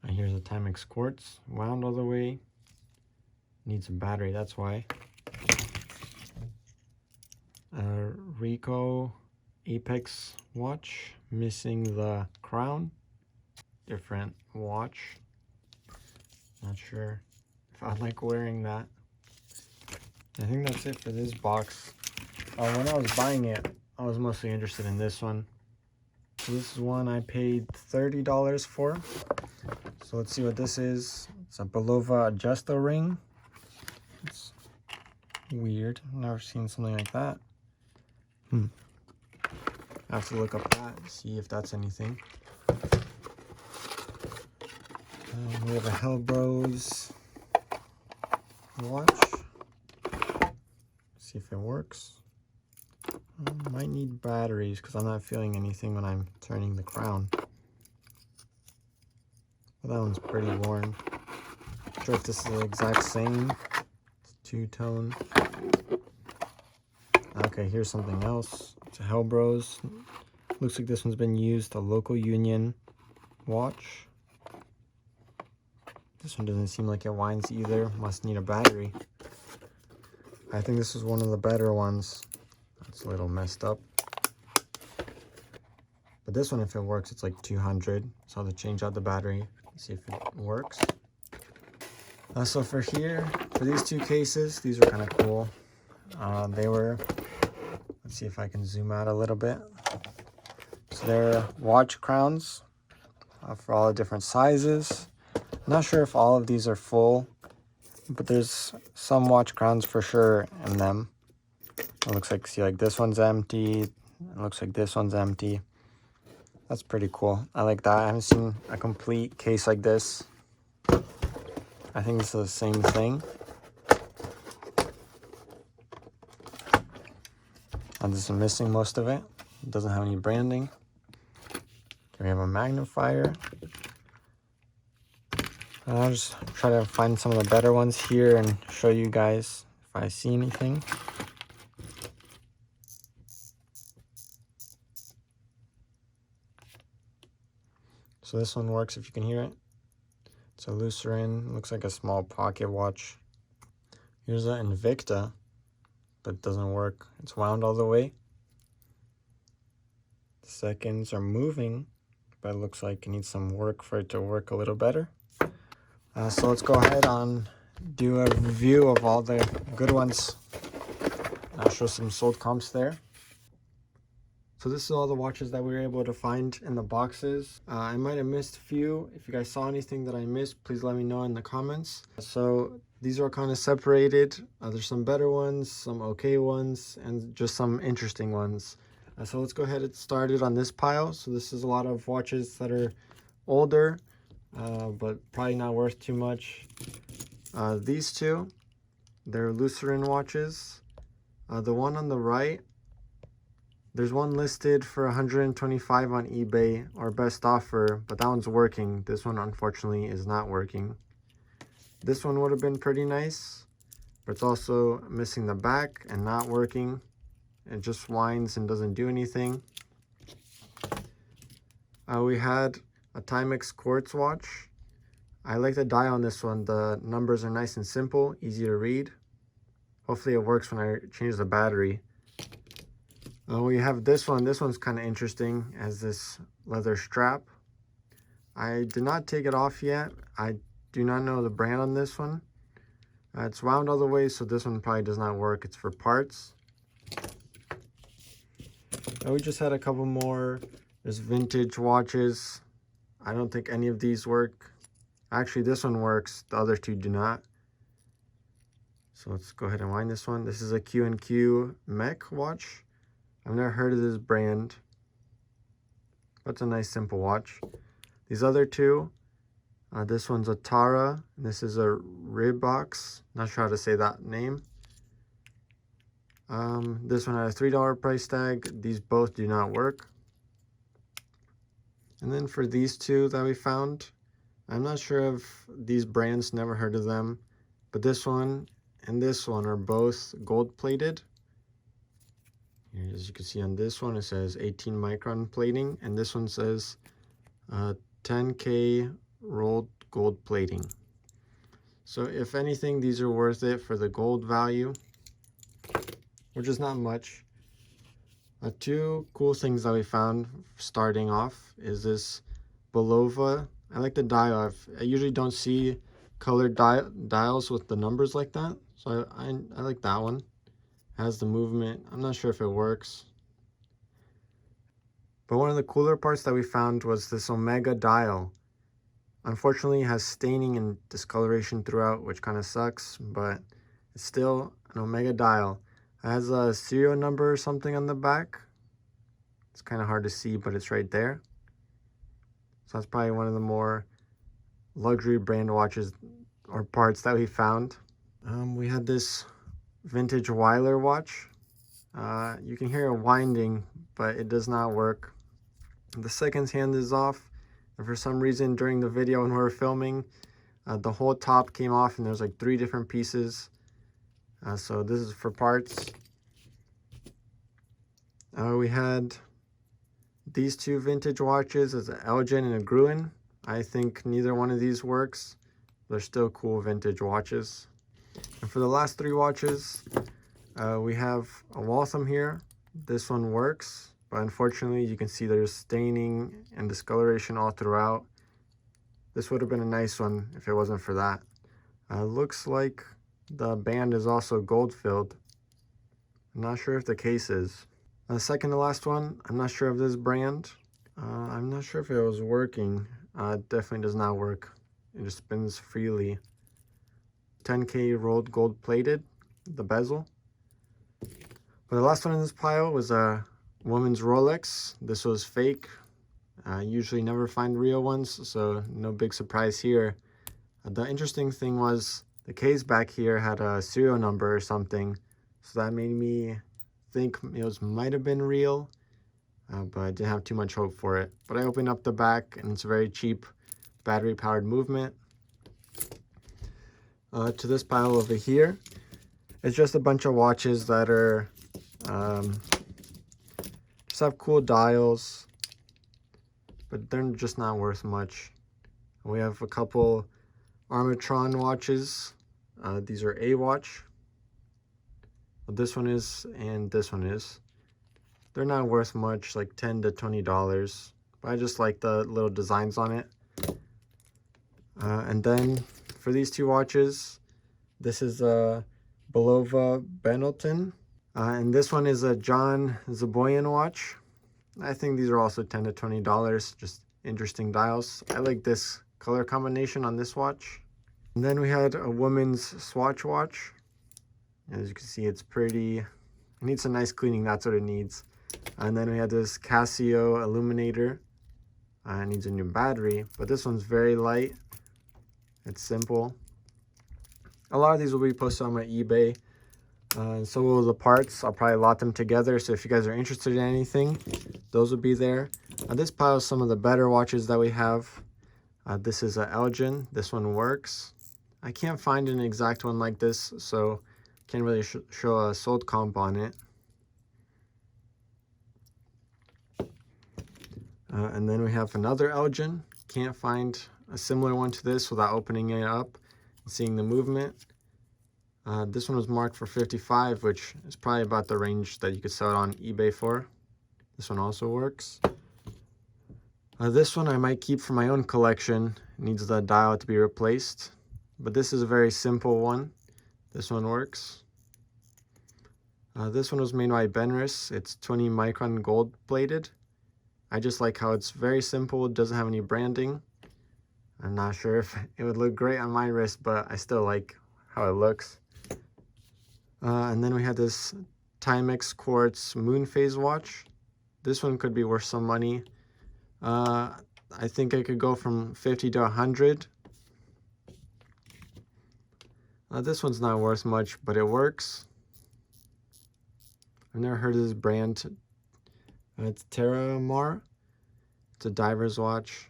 And here's a Timex quartz, wound all the way. Needs a battery, that's why. Ricoh Apex watch, missing the crown. Different watch. Not sure if I like wearing that. I think that's it for this box. When I was buying it, I was mostly interested in this one. So this is one I paid $30 for. So let's see what this is. It's a Belova Adjusto ring. It's weird. I've never seen something like that. I have to look up that and see if that's anything. We have a Hellbros watch. See if it works. Might need batteries because I'm not feeling anything when I'm turning the crown. Well, that one's pretty worn. Not sure if this is the exact same. It's two-tone. Okay, here's something else. It's a Hellbros. Looks like this one's been used. A local Union watch. This one doesn't seem like it winds either. Must need a battery. I think this is one of the better ones. It's a little messed up. But this one, if it works, it's like 200. So I'll have to change out the battery, see if it works. So for these two cases, these are kind of cool. They were, let's see if I can zoom out a little bit. So they're watch crowns for all the different sizes. Not sure if all of these are full, but there's some watch crowns for sure in them. It looks like, see, like this one's empty. It looks like this one's empty. That's pretty cool. I like that. I haven't seen a complete case like this. I think it's the same thing. I'm just missing most of it. It doesn't have any branding. Okay, we have a magnifier. I'll just try to find some of the better ones here and show you guys if I see anything. So this one works if you can hear it. It's a Lucerne, looks like a small pocket watch. Here's an Invicta, but it doesn't work. It's wound all the way. The seconds are moving, but it looks like it needs some work for it to work a little better. So let's go ahead and do a review of all the good ones. I'll show some sold comps there. So this is all the watches that we were able to find in the boxes. I might have missed a few. If you guys saw anything that I missed, please let me know in the comments. So these are kind of separated. There's some better ones, some okay ones, and just some interesting ones. So let's go ahead and start it on this pile. So this is a lot of watches that are older, but probably not worth too much. These two, they're Lucerne watches. The one on the right, there's one listed for $125 on eBay or best offer, but that one's working. This one unfortunately is not working. This one would have been pretty nice, but it's also missing the back and not working. It just winds and doesn't do anything. We had a Timex quartz watch. I like the dial on this one. The numbers are nice and simple, easy to read. Hopefully it works when I change the battery. We have this one. This one's kind of interesting. It has this leather strap. I did not take it off yet. I do not know the brand on this one. It's wound all the way, so this one probably does not work. It's for parts. And we just had a couple more. There's vintage watches. I don't think any of these work. Actually, this one works. The other two do not. So let's go ahead and wind this one. This is a Q&Q Mech watch. I've never heard of this brand, but it's a nice simple watch. These other two, this one's a Tara, and this is a Ribox. Not sure how to say that name. This one had a $3 price tag. These both do not work. And then for these two that we found, I'm not sure if these brands, never heard of them, but this one and this one are both gold plated. Here, as you can see on this one, it says 18 micron plating, and this one says 10K rolled gold plating. So if anything, these are worth it for the gold value, which is not much. Two cool things that we found starting off is this Bulova. I like the dial. I usually don't see colored dials with the numbers like that, so I like that one. Has the movement. I'm not sure if it works. But one of the cooler parts that we found was this Omega dial. Unfortunately, it has staining and discoloration throughout, which kind of sucks, but it's still an Omega dial. It has a serial number or something on the back. It's kind of hard to see, but it's right there. So that's probably one of the more luxury brand watches or parts that we found. We had this vintage Weiler watch. You can hear it winding, but it does not work. The seconds hand is off, and for some reason during the video when we were filming, the whole top came off and there's like 3 different pieces. So this is for parts. We had these 2 vintage watches. It's an Elgin and a Gruen. I think neither one of these works. They're still cool vintage watches. And for the last 3 watches, we have a Waltham here. This one works, but unfortunately you can see there's staining and discoloration all throughout. This would have been a nice one if it wasn't for that. Looks like the band is also gold filled. I'm not sure if the case is. The second to last one, I'm not sure of this brand. I'm not sure if it was working. It definitely does not work. It just spins freely. 10K rolled gold plated, the bezel. But the last one in this pile was a woman's Rolex. This was fake. I usually never find real ones, so no big surprise here. The interesting thing was the case back here had a serial number or something, so that made me think it might have been real. but I didn't have too much hope for it. But I opened up the back, and it's a very cheap battery-powered movement. To this pile over here, it's just a bunch of watches that are just have cool dials, but they're just not worth much. We have a couple Armatron watches. These are A watch. Well, this one is, and this one is. They're not worth much, like $10 to $20, but I just like the little designs on it. And then for these two watches, this is a Bulova Benetton, and this one is a John Zaboyan watch. I think these are also $10 to $20, just interesting dials. I like this color combination on this watch. And then we had a woman's Swatch watch. As you can see, it's pretty. It needs some nice cleaning, that's what it needs. And then we had this Casio Illuminator. It needs a new battery, but this one's very light. It's simple. A lot of these will be posted on my eBay. So will the parts. I'll probably lot them together. So if you guys are interested in anything, those will be there. This pile is some of the better watches that we have. This is an Elgin. This one works. I can't find an exact one like this, so can't really show a sold comp on it. And then we have another Elgin. Can't find a similar one to this without opening it up and seeing the movement. This one was marked for 55, which is probably about the range that you could sell it on eBay for. This one also works. This one I might keep for my own collection. It needs the dial to be replaced. But this is a very simple one. This one works. This one was made by Benris. It's 20 micron gold plated. I just like how it's very simple. It doesn't have any branding. I'm not sure if it would look great on my wrist, but I still like how it looks. And then we had this Timex Quartz Moon Phase watch. This one could be worth some money. I think I could go from 50 to 100. This one's not worth much, but it works. I've never heard of this brand. It's Terramar. It's a diver's watch.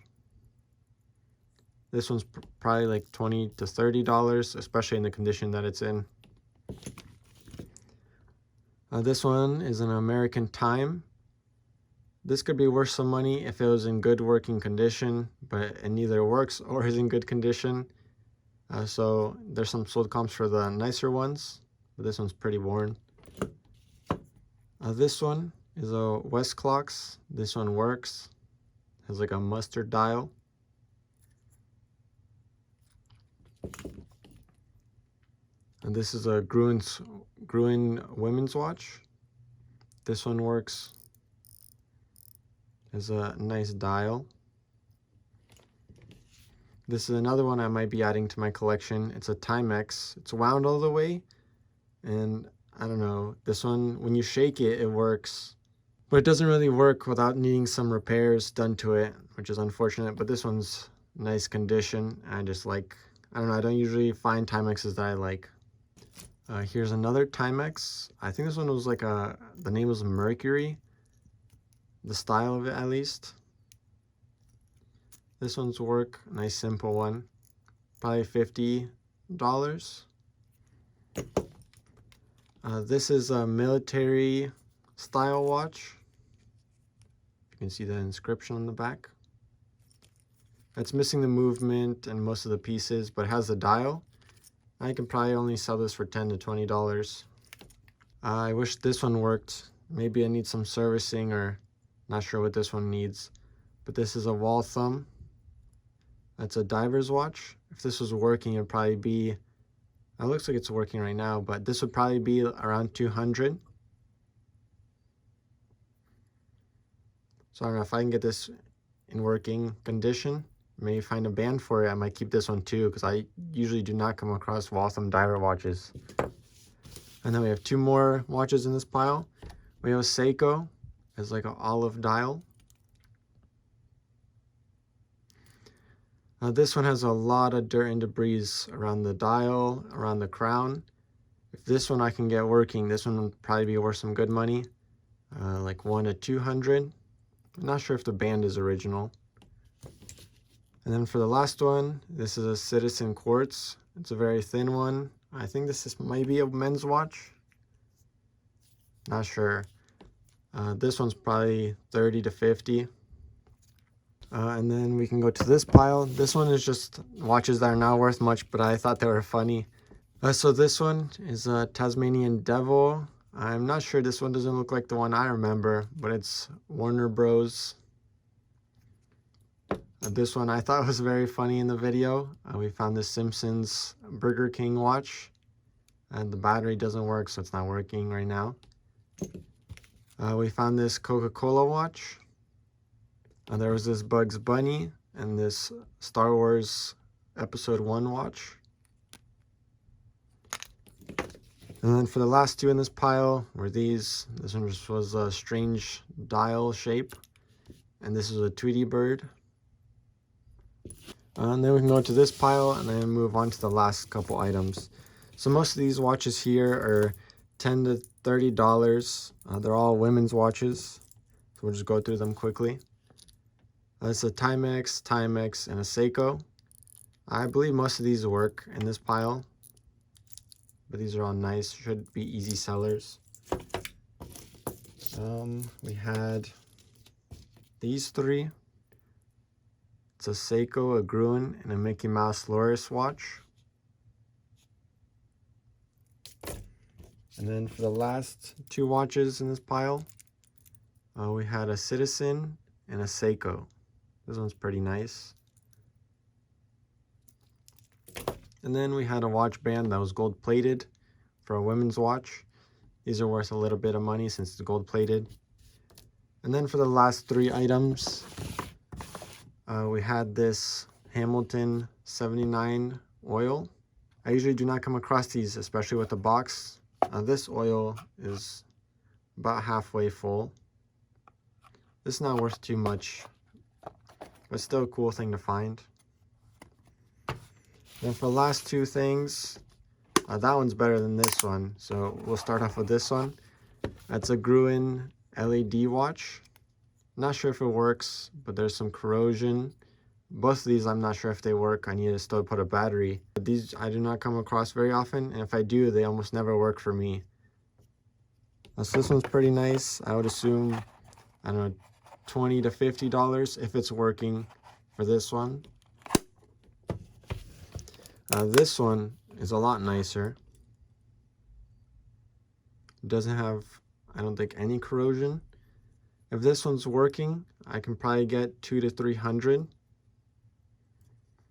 This one's probably like $20 to $30, especially in the condition that it's in. This one is an American Time. This could be worth some money if it was in good working condition, but it neither works or is in good condition. So there's some sold comps for the nicer ones, but this one's pretty worn. This one is a Westclox. This one works. Has like a mustard dial. And this is a Gruen women's watch. This one works. Has a nice dial. This is another one I might be adding to my collection. It's a Timex. It's wound all the way, and I don't know, this one, when you shake it, it works, but it doesn't really work without needing some repairs done to it, which is unfortunate. But this one's nice condition. I just like, I don't know, I don't usually find Timexes that I like. Here's another Timex. I think this one was like the name was Mercury, the style of it at least. This one's work, nice simple one, probably $50. This is a military style watch. You can see the inscription on the back. It's missing the movement and most of the pieces, but it has a dial. I can probably only sell this for $10 to $20. I wish this one worked. Maybe I need some servicing, or not sure what this one needs. But this is a Waltham. That's a diver's watch. If this was working, it'd probably be, it looks like it's working right now, but this would probably be around 200. So I don't know if I can get this in working condition. Maybe find a band for it. I might keep this one too, because I usually do not come across Waltham diver watches. And then we have two more watches in this pile. We have a Seiko. It's like an olive dial. This one has a lot of dirt and debris around the dial, around the crown. If this one I can get working, this one would probably be worth some good money, like 1 to 200. I'm not sure if the band is original. And then for the last one, this is a Citizen Quartz. It's a very thin one. I think might be a men's watch. Not sure. This one's probably 30 to 50. And then we can go to this pile. This one is just watches that are not worth much, but I thought they were funny. So this one is a Tasmanian Devil. I'm not sure, this one doesn't look like the one I remember, but it's Warner Bros. This one I thought was very funny in the video. We found the Simpsons Burger King watch. And the battery doesn't work, so it's not working right now. We found this Coca-Cola watch. There was this Bugs Bunny and this Star Wars Episode 1 watch. And then for the last two in this pile were these. This one just was a strange dial shape. And this is a Tweety bird. And then we can go to this pile and then move on to the last couple items. So most of these watches here are $10 to $30. They're all women's watches. So we'll just go through them quickly. It's a Timex, and a Seiko. I believe most of these work in this pile. But these are all nice, should be easy sellers. We had these three. It's a Seiko, a Gruen, and a Mickey Mouse Loris watch. And then for the last two watches in this pile, we had a Citizen and a Seiko. This one's pretty nice. And then we had a watch band that was gold plated for a women's watch. These are worth a little bit of money since it's gold plated. And then for the last three items, we had this Hamilton 79 oil. I usually do not come across these, especially with the box. This oil is about halfway full. This is not worth too much, but still a cool thing to find. Then for the last two things, that one's better than this one. So we'll start off with this one. That's a Gruen LED watch. Not sure if it works, but there's some corrosion. Both of these, I'm not sure if they work. I need to still put a battery. But these I do not come across very often, and if I do, they almost never work for me. So this one's pretty nice. I would assume, I don't know, $20 to $50 if it's working for this one. This one is a lot nicer. It doesn't have, I don't think, any corrosion. If this one's working, I can probably get $200 to $300.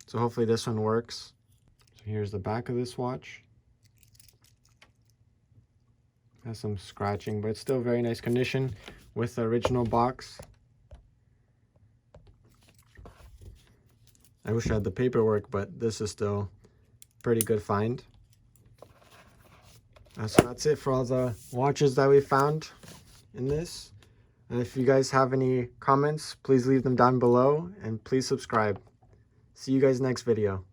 So hopefully this one works. So here's the back of this watch. Has some scratching, but it's still very nice condition with the original box. I wish I had the paperwork, but this is still pretty good find. So that's it for all the watches that we found in this. And if you guys have any comments, please leave them down below and please subscribe. See you guys next video.